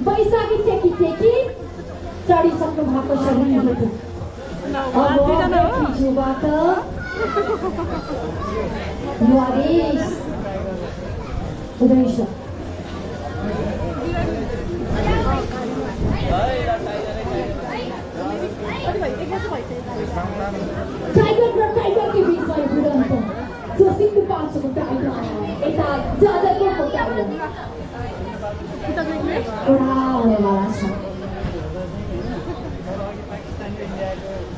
बैशाखी टेकी टेकी चढिसक्नु भएको छ भनेको अब युवादेश हुँदैछ टाइगर र टाइगरकै बिचमा यो भिडन्त जो सिन्धुपाल्चोकको टाइगर यता जाजरकोटको टाइगर उडाउनेवाला छ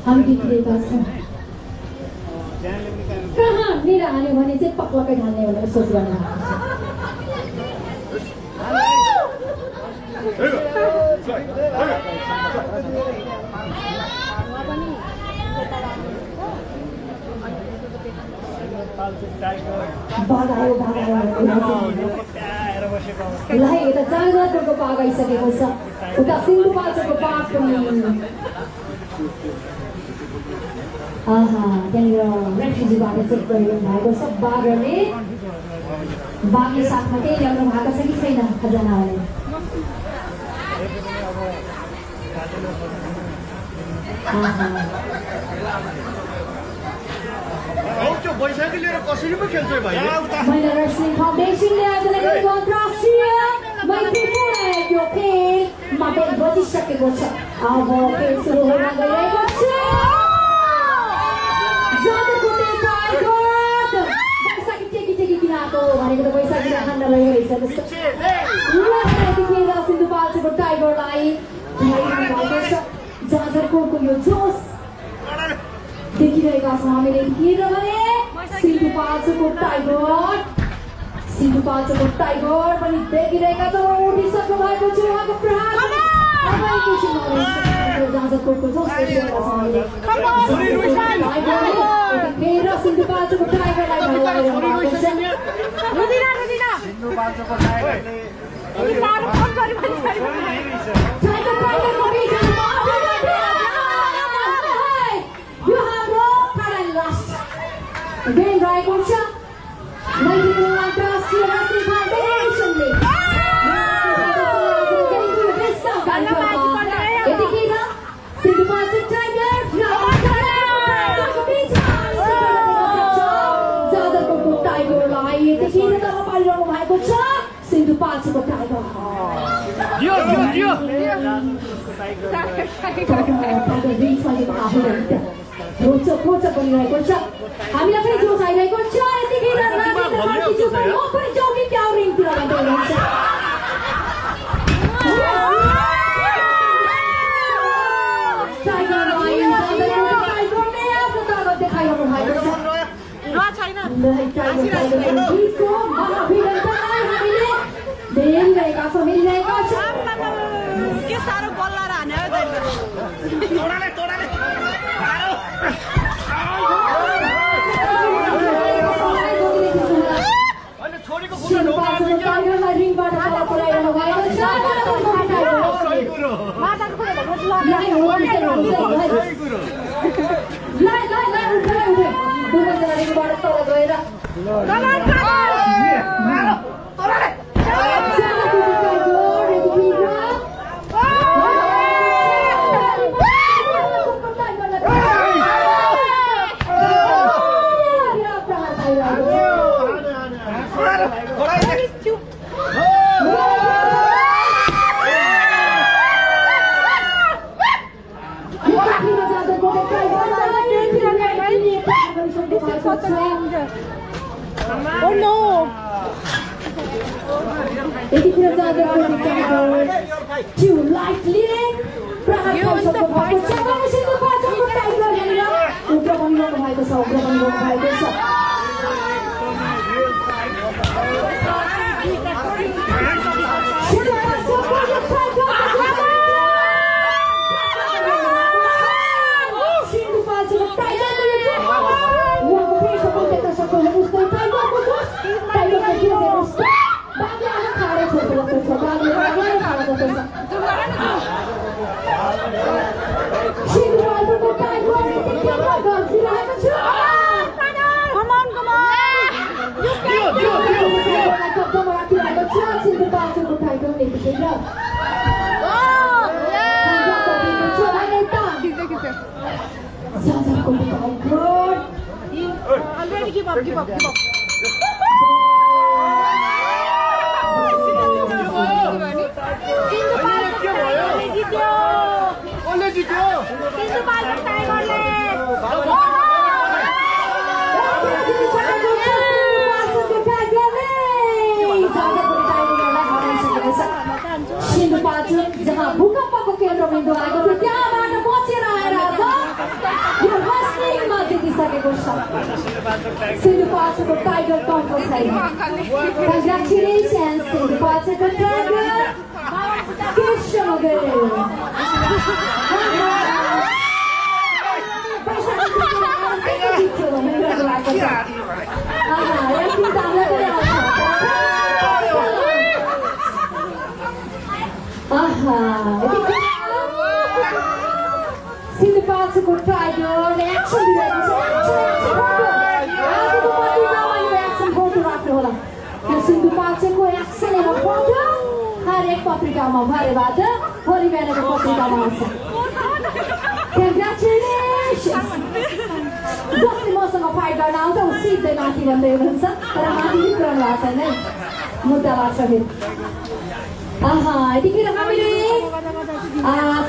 हामी देखिरहेका छौँ कहाँ मेरा हाल्यो भने चाहिँ पक्लकै ढाल्ने भनेर सोच गर्ने लाई यता जाजरकोटको पाग आइसकेको छ उता सिन्धुपाल्चोकको पाग पनि त्यहाँनिर रेफ्युजीबाट चेक गरिरहनु भएको छ बाघले बाघले साथमा केही ल्याउनु भएको छ कि छैन खजनाले महिला रेस्लिङ फाउन्डेसनले आजको अन्तर्राष्ट्रिय मैत्रीपूर्ण यो खेलमा बेल बजिसकेको छ अब खेल सुरु हुन गइरहेको छ बैशाखी टेकी टेकी किन आएको भनेको त बैशाखी खान रहेछ जस्तो सिन्धुपाल्चोकको टाइगरलाई जाजरकोटको यो जोस देखिरहेका छौँ हामीले के भने सिन्धुपाल्चोकको टाइगर पनि देखिरहेका छौँ उठिसक्नु भएको छ उहाँको प्रहार जाजरकोटको जोस देखिरहेका छौँ हामीले सिन्धुपाल्चोकको टाइगरलाई Again, right, one shot. मैत्रीपूर्ण अन्तर्राष्ट्रिय रेस्लिङ फाउन्डेसनले यतिखेर सिन्धुपाल्चोक टाइगर जाजरकोटको टाइगरलाई यतिखेर तल पारिरहनु भएको छ सिन्धुपाल्चोकको टाइगर बिचमा रोचक बनिरहेको छ हामीलाई पनि जोस आइरहेको छ यतिखेर पनि चौकी क्याउ रिङतिर लाग्दैछ देखाइरहनु भएको छ मिलिरहेका छ के साह्रो बल्ला हाने Oh no! यतिखेर जाजरकोटको टाइगर too lightly प्रहारको भएको छ सिन्धुपाल्चोकको टाइगर भनेर उग्र बनिरहनु भएको छ Jajako tiger. Already give up. Sindhupalchok जहाँ भूकम्पको केन्द्रबिन्दु आएको थियो त्यहाँबाट बचेर आएर यो रस्लिङमा जितिसकेको छ सिन्धुपाल्चोकको टाइगर टम्पो छैन कङ्ग्रेचुलेसन्स सिन्धुपाल्चोकको tiger Krishna Sinupaatsuko tiger reaction दिइरहेको छ फोटो राख्नु होला यो सिन्धुपाल्चोकको एक्सन एवं फोटो हरेक पत्रिकामा भरेबाट भोलि बिहानको पत्रिकामा आउँछ कङ्ग्रेचुलेसन्स जसले मसँग फाइट गर्न आउँछ ऊ सिधै माथि भन्दै हुनुहुन्छ तर माथि निक्लनु भएको छैन मुद्दाबाट फेरि यतिखेर हामीले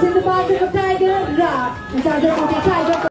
सिन्धुपाल्चोकको टाइगर र